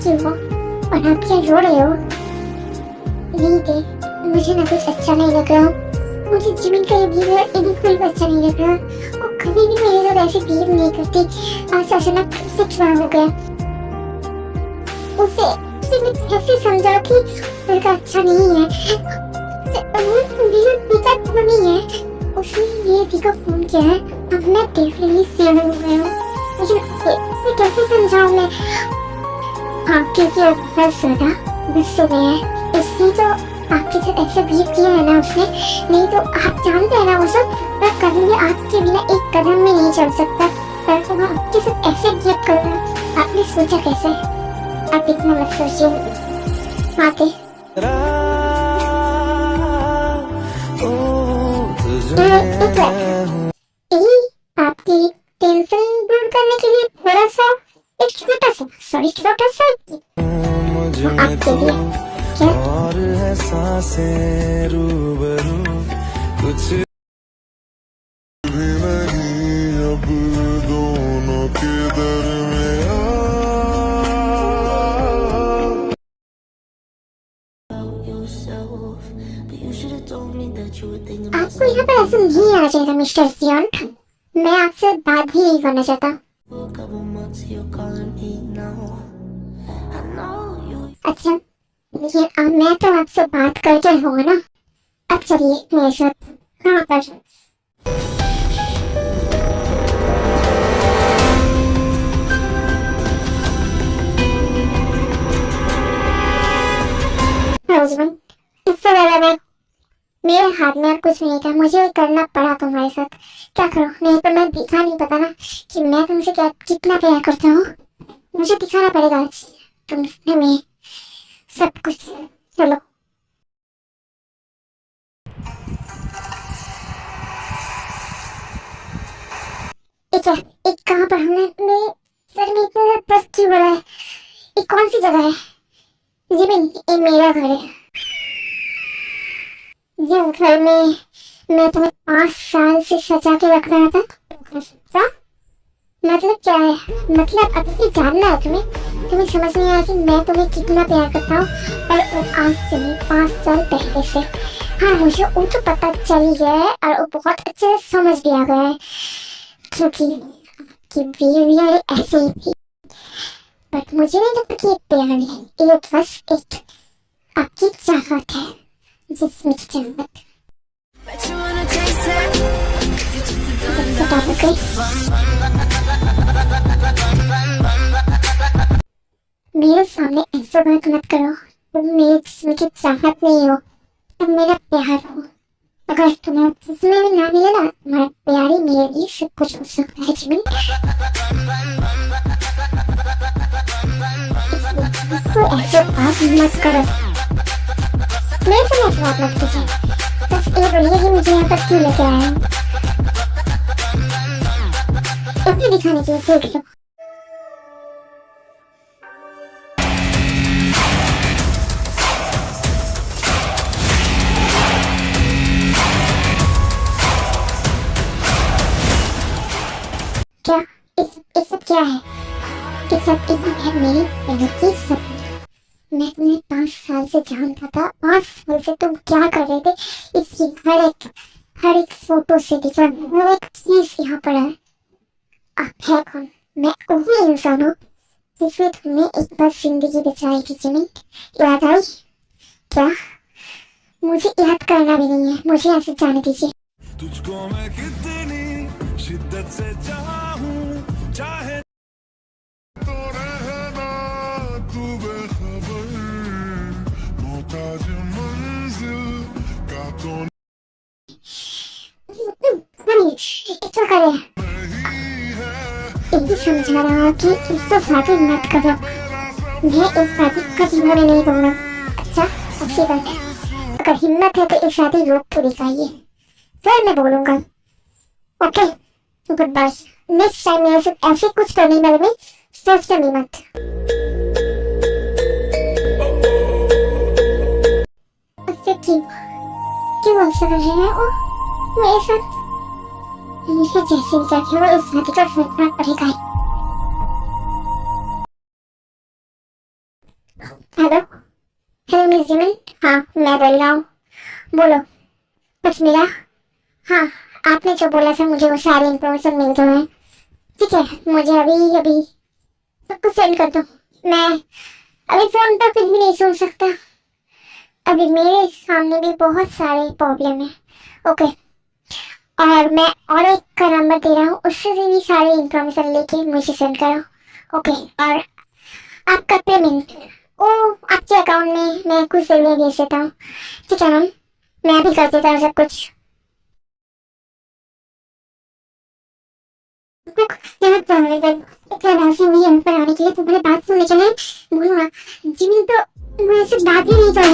क्यों हो और आप क्या रो रहे हो? नहीं दे, मुझे ना कुछ अच्छा नहीं लग रहा। मुझे जिमिन का ये बिहेवियर बिल्कुल अच्छा नहीं लग रहा। वो कभी भी मेरे साथ ऐसे बिहेव नहीं करती। आज अचानक से क्या हो गया? उसे उसे मैं कैसे समझाऊं कि लड़का अच्छा नहीं है? मेरा पिता तो नहीं है। उसने मेरे दी को फोन किया है। अब मैं डेफिनेटली सेव हो गया हूँ। लेकिन उसे कैसे समझाऊं मैं? हाँ, क्योंकि वो बहुत ज्यादा गुस्से में है। इसलिए तो आपके साथ ऐसे बिहेव किया है ना उसने। नहीं तो आप जानते हैं ना वो सब, मैं कभी भी आपके बिना एक कदम में नहीं चल सकता। पर वो आपके साथ ऐसे बिहेव कर रहा है, आपने सोचा कैसे? आप इतना मत सोचिए। आते आपकी टेंशन दूर करने के लिए थोड़ा सा एक छोटा सा आपके लिए क्या? और है सांसें रूबरू कुछ भी नहीं अब दोनों के दरमियां। आपको यहाँ पर ऐसे नहीं आना चाहिए था मिस्टर सियोन। मैं आपसे बात भी नहीं करना चाहता। अच्छा, लेकिन अब मैं तो आपसे बात करके हूँ ना। अब चलिए मेरे साथ। कहाँ पर? रोजमन, इससे ज्यादा मेरे हाथ में और कुछ नहीं था। मुझे करना पड़ा तुम्हारे साथ। क्या करूं? नहीं तो मैं दिखा नहीं पता ना कि मैं तुमसे क्या कितना प्यार करता हूँ। मुझे दिखाना पड़ेगा आज तुमसे मैं सब कुछ। चलो। एक कहाँ पर हमने मेरे सर में इतना दर्द क्यों हो रहा है? ये कौन सी जगह है? जिमिन, ये मेरा घर है। जिस घर में मैं तुम्हें 5 साल से सजा के रख रहा था। क्या मतलब? क्या है मतलब? अभी जानना है तुम्हें समझ नहीं आया कि मैं तुम्हें कितना प्यार करता हूँ। और आज से नहीं, 5 साल पहले से। हाँ, मुझे वो तो पता चल ही गया है और वो बहुत अच्छे से समझ भी आ गया है क्योंकि कि बिहेवियर ऐसे ही थी। बट मुझे नहीं लगता कि ये प्यार है। ये बस एक आपकी चाहत है, जिसमें चाहत मेरे सामने ऐसा बात मत करो। तुम मेरे जिस्म की चाहत नहीं हो, तुम मेरा प्यार हो। अगर तुम्हें जिस्म में ना मिले ना, तुम्हारा प्यार ही मेरे लिए सब कुछ हो सकता है। जिमिन, ऐसे बात मत करो। मेरे से ऐसी बात मत कीजिए। बस ये बोलिए कि मुझे यहाँ पर क्यों लेके आया हूँ। अपने दिखाने के लिए देख लो। क्या ये सब क्या है? ये सब है मेरी प्यार की सपना। मैं तुम्हें 5 साल से जानता था। 5 साल से तुम क्या कर रहे थे इसकी हर एक फोटो से दिखा। हर एक चीज यहाँ पर है। आप है कौन? मैं वही इंसान हूँ जिसमें तुमने एक बार जिंदगी बचाई थी। जिमिन, याद आई क्या? मुझे याद करना भी नहीं है। मुझे ऐसे जाने दीजिए। तुझको मैं कितनी शिद्दत से चाहूं, चाहे तो रहना तू बेखबर, मोहताज मंजिल का तो क्या करे? ये समझा रहा हूँ कि इससे शादी मत करो। मैं इस शादी कभी भी नहीं दूंगा। अच्छा, अच्छी बात है। अगर हिम्मत है तो इस शादी रोक के दिखाइए, फिर मैं बोलूंगा। Okay, goodbye. Next time मेरे साथ ऐसे कुछ करने वाले में सोचना भी मत। क्यों ऐसा कर रहे हैं वो मेरे साथ? मुझे जैसे भी क्या वो इस शादी का फर्क पड़ेगा। जिमिन, हाँ मैं बोल रहा हूँ, बोलो कुछ मिला? हाँ, आपने जो बोला था मुझे वो सारी इन्फॉर्मेशन मिल गई है। ठीक है, मुझे अभी अभी सब कुछ सेंड कर दो। मैं अभी फोन पर कुछ भी नहीं सुन सकता, अभी मेरे सामने भी बहुत सारे प्रॉब्लम है। ओके, और मैं और एक का नंबर दे रहा हूँ, उससे भी सारी इन्फॉर्मेशन लेके मुझे सेंड करो। ओके, और आपका पेमेंट वो आपके अकाउंट में मैं कुछ देर में भेज देता हूँ। ठीक है मैम, मैं भी कर देता हूँ सब कुछ। इतना राशि हुई यहाँ पर आने के लिए, तुम्हारे बात सुनने के लिए। बोलो ना जिमिन, तो मुझसे बात ही नहीं करो।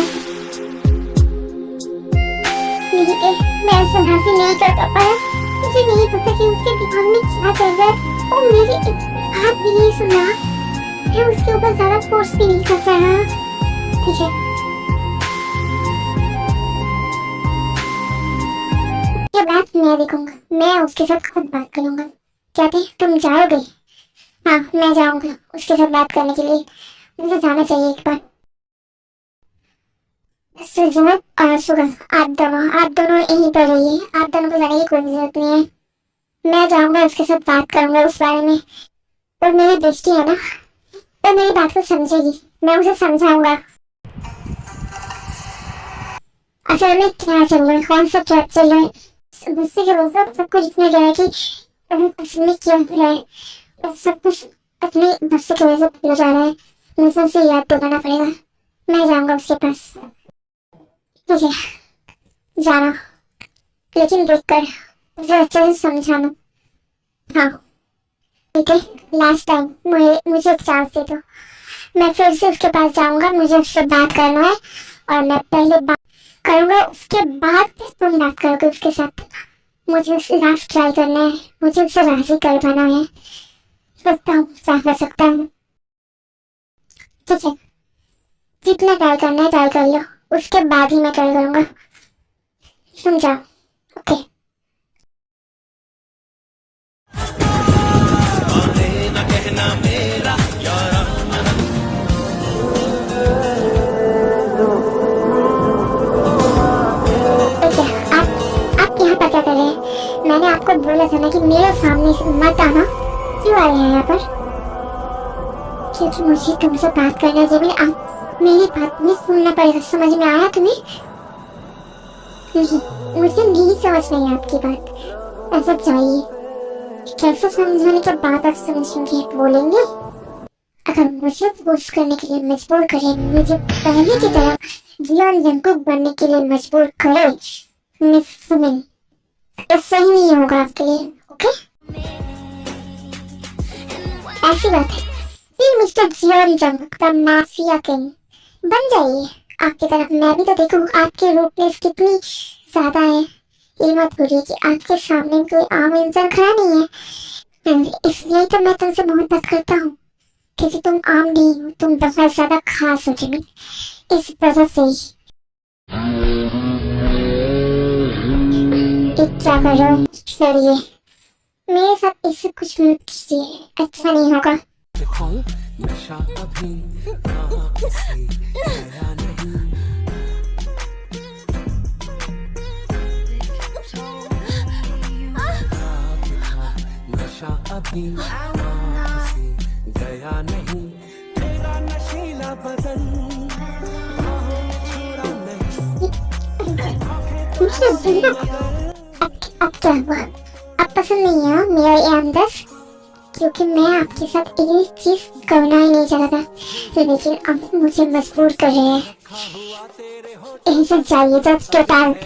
मैं उससे बात ही नहीं कर पाया, मुझे नहीं पता कि उसके दिमाग में क्या चल रहा है। वो मेरी एक बात भी नहीं सुना, मैं उसके ऊपर ज्यादा फोर्स भी नहीं कर रहा। ठीक है, ये बात मैं देखूंगा, मैं उसके साथ खुद बात करूंगा। कहते तुम जाओगे? हाँ मैं जाऊंगा उसके साथ बात करने के लिए, मुझे जाना चाहिए एक बार। सुजनत और सुगंध, आप दोनों यहीं पर रहिए, आप दोनों को जाने की कोई जरूरत नहीं है। मैं जाऊंगा उसके साथ बात करूंगा उस बारे में। और मेरी दृष्टि है ना, तो मेरी बात को समझेगी, मैं उसे समझाऊंगा असल में क्या चल रहा है, कौन सा ट्रैक चल रहा है। गुस्से के वजह सब कुछ इतना गया है कि में क्या हो रहा है, और सब कुछ अपने गुस्से की वजह से हो जा रहा है। मुझे उसे याद दिलाना पड़ेगा, मैं जाऊंगा उसके पास। ठीक है, जाना, लेकिन देख कर उसे अच्छे से समझाना। हाँ ठीक है, लास्ट टाइम मुझे एक चांस दे दो, मैं फिर से उसके पास जाऊंगा, मुझे उससे बात करना है। और मैं पहले बात करूंगा, उसके बाद तुम बात करोगे उसके साथ। मुझे उससे लास्ट ट्राई करना है, मुझे उससे राजी करवाना है। सकता हूँ, क्या कर सकता हूँ। ठीक है, जितना ट्राई करना है ट्राई कर लो, उसके बाद ही मैं ट्राई करूंगा, समझा? ओके। आप यहाँ पर क्या कर रहे हैं? मैंने आपको बोला था ना कि मेरे सामने से मत आना। क्यों आए हैं यहाँ पर? क्योंकि मुझे तुमसे बात करना है जिमिन, आप मेरी बात में सुनना पड़ेगा, समझ में आया तुम्हें? नहीं, मुझे नहीं समझ में आई आपकी बात, ऐसा चाहिए। कैसे समझाने के बाद आप समझेंगे, बोलेंगे? अगर मुझे फोर्स करने के लिए मजबूर करें, मुझे पहले की तरह जियान जंकुक बनने के लिए मजबूर करें मिस सुमिन, तो सही नहीं होगा आपके लिए। ओके, ऐसी बात है, फिर mister Jian Jungkook the mafia king बन जाइए। आपकी तरफ मैं भी तो देखूं, आपकी रूपनेस कितनी ज्यादा है। ये मत भूलिए कि आपके सामने कोई आम इंसान खड़ा नहीं है, इसलिए तो मैं तुमसे मोहब्बत करता हूँ, क्योंकि तुम आम नहीं हो, तुम बहुत ज्यादा खास हो जिमिन, इस वजह से ही। क्या कर रहे हो? छोड़िए, मेरे साथ इससे कुछ मत कीजिए, अच्छा नहीं होगा। नशा अभी कहाँ से गया नहीं, नशा अभी कहाँ से गया नहीं, तेरा नशीला बदन छोड़ा नहीं। अब क्या हुआ? अब पसंद नहीं है मेरा ये अंदर? क्योंकि मैं आपके साथ एक चीज करना ही नहीं चाहता था, लेकिन अब मुझे मजबूर कर रहे हैं। यहीं से जाइए, जस्ट गेट आउट।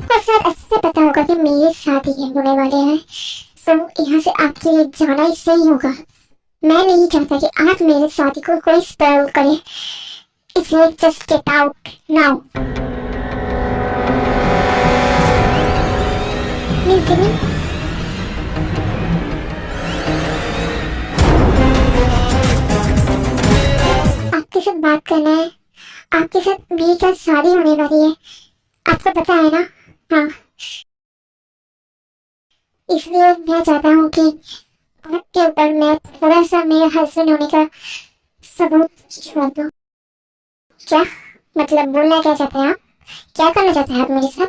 तो सर अच्छे से पता होगा कि मेरे साथ ही होने वाले हैं, तो यहाँ से आपके लिए जाना ही सही होगा। मैं नहीं चाहता कि आप मेरे साथी को कोई स्पेल करे, इसलिए जस्ट गेट आउट नाउ। आपके साथ बात करना है, आपके साथ मेरी क्या शादी होने वाली है, आपको पता है ना? हाँ, इसलिए मैं चाहता हूँ कि आपके ऊपर मैं थोड़ा सा मेरे हस्बैंड होने का सबूत छोड़ दो। क्या मतलब बोलना क्या चाहते हैं आप? क्या करना चाहते हैं आप मेरे साथ?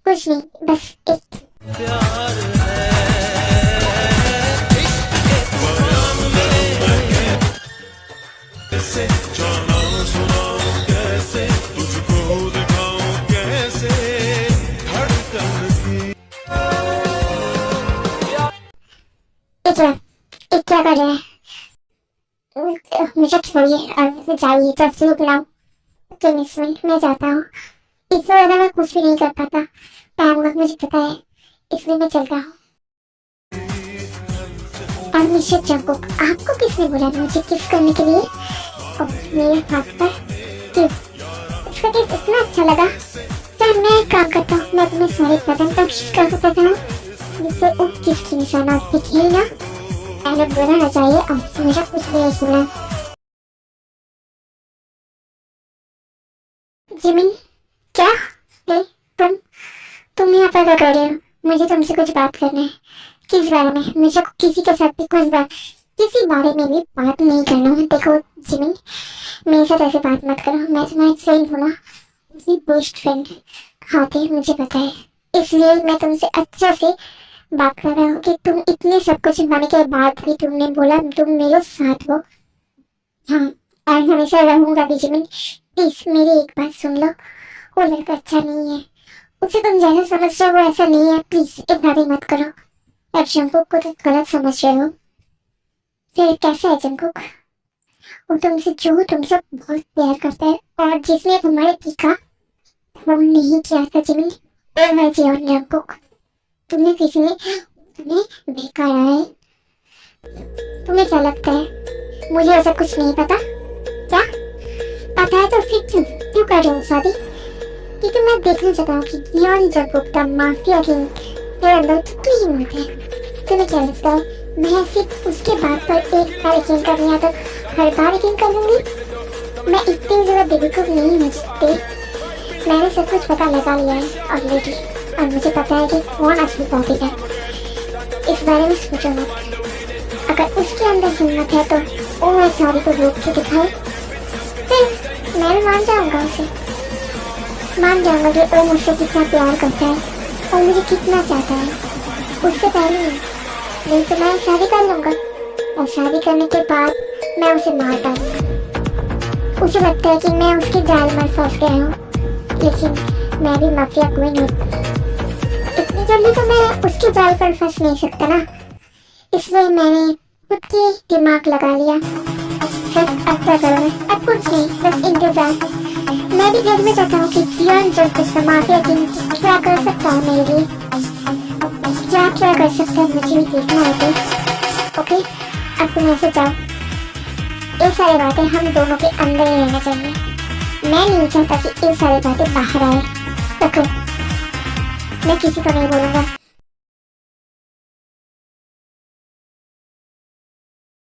कुछ नहीं, बस एक कैसे जाना सुनाऊं, कैसे तुझको दिखाऊं, कैसे धड़कन की एक क्या कर रहे हैं? मुझे छोड़िए और मुझे जाइए, तस्वीर बुलाओ। तो मिसमेंट मैं जाता हूँ। इससे ज्यादा मैं कुछ भी नहीं कर पाता। टाइम वक्त मुझे पता है, इसलिए मैं चलता हूँ। और मिस्टर जंगकुक, आपको किसने बोला मुझे किस करने के लिए? और मेरे हाथ पर क्यों? इसका किस इतना अच्छा लगा? सर मैं एक काम करता हूँ, मैं तुम्हें सारे बदन तक कर सकता हूँ जिससे वो किसकी निशानात दिखे ना। मैंने बोला ना चाहिए, आपसे मुझे कुछ भी नहीं सुना। जिमिन, क्या? ए, तुम यहाँ पर क्या कर रहे हो? मुझे तुमसे कुछ बात करना है। किस बारे में? मुझे किसी के साथ भी किसी बारे में भी बात नहीं करना है। देखो जिमिन, मेरे साथ ऐसे बात मत करो। मैं तुम्हारी फ्रेंड हूँ ना, मेरी बेस्ट फ्रेंड। हाँ थे, मुझे पता है, इसलिए मैं तुमसे अच्छा से बात कर रहा हूँ कि तुम इतने सब कुछ मानने के बाद भी तुमने बोला तुम मेरे साथ हो। हाँ, और हमेशा रहूंगा भी जिमिन। प्लीज मेरी एक बात सुन लो, वो लड़का अच्छा नहीं है। उसे तुम जैसा समझ रहे हो वो ऐसा नहीं है। प्लीज इतना भी मत करो। और जंगकुक को तुम गलत समझ रहे हो। फिर कैसा है जंगकुक? वो तुमसे बहुत प्यार करता है, और जिसने तुम्हारे टीका वो नहीं किया था जिमिन, वो है जियोन जंगकुक। तुम्हें किसी ने तुम्हें बेकार है। तुम्हें क्या लगता है मुझे ऐसा कुछ नहीं पता? क्या पता है तो फिर क्यों कर रहे हो शादी? क्योंकि मैं देखना चाहता हूँ कि जियोन जंगकुक का माफिया किंग मेरे अंदर कितनी हिम्मत है। तुम्हें क्या लगता है मैं सिर्फ उसके बाद पर एक बार यकीन कर लिया तो हर बार यकीन कर लूंगी? मैं इतनी ज्यादा बेवकूफ नहीं हो सकती। मैंने सब कुछ पता लगा लिया है ऑलरेडी, और मुझे पता है कि कौन असली पापी है। इस बारे में सोचो मत। अगर उसके अंदर हिम्मत है तो वो मैं सारी को रोक के दिखाए, फिर मैं मान जाऊंगा उसे। मान जाऊंगा कि वो मुझसे कितना प्यार करता है और मुझे कितना चाहता है। उससे पहले नहीं तो मैं शादी कर लूंगा, और शादी करने के बाद मैं उसे मार डालूंगा। उसे लगता है कि मैं उसके जाल में फंस गया हूँ, लेकिन मैं भी माफिया क्वीन हूँ। इतनी जल्दी तो मैं उसके जाल पर फंस नहीं सकता ना, इसलिए मैंने खुद की दिमाग लगा लिया। अब क्या करूँ मैं? अब कुछ नहीं, बस इंतजार। मैं भी देखना चाहता हूँ कि जियोन जंगकुक माफिया किंग क्या कर सकता है मेरे लिए। क्या कर सकता है मुझे भी देखना है। ओके, अब तुम ऐसे जाओ। ये सारी बातें हम दोनों के अंदर ही रहना चाहिए। मैं नहीं चाहता कि ये सारी बातें बाहर आए। रखो, मैं किसी को नहीं बोलूंगा।